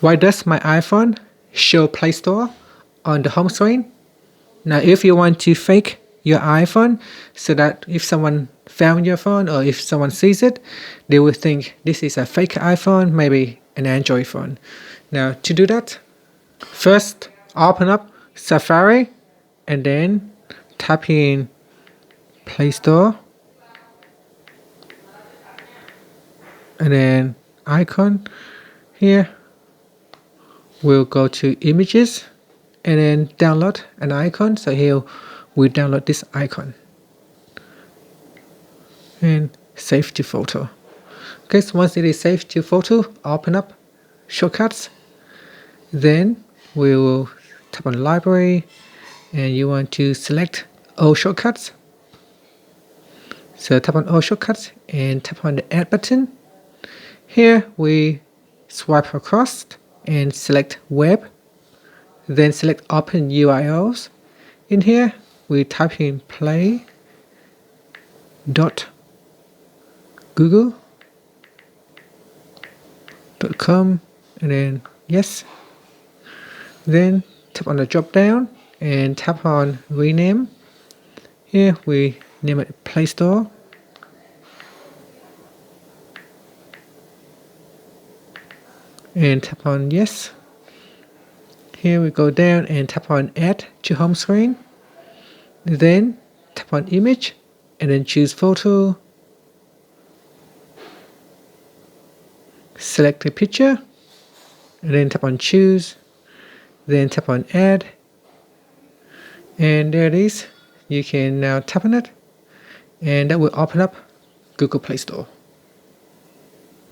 Why does my iPhone show Play Store on the home screen? Now, if you want to fake your iPhone so that if someone found your phone or if someone sees it, they will think this is a fake iPhone, maybe an Android phone. Now, to do that, first open up Safari and then type in Play Store and then icon here. We'll go to images and then download an icon. So here we download this icon and save to photo. Okay, so once it is saved to photo, open up shortcuts. Then we will tap on library and you want to select all shortcuts. So tap on all shortcuts and tap on the add button. Here we swipe across and select web. Then select open URLs. In here we type in play.google.com and then yes. Then tap on the drop down and tap on rename. Here we name it Play Store. And tap on yes. Here we go down and tap on add to home screen. Then tap on image and then choose photo. Select the picture and then tap on choose. Then tap on add. And there it is. You can now tap on it and that will open up Google Play Store.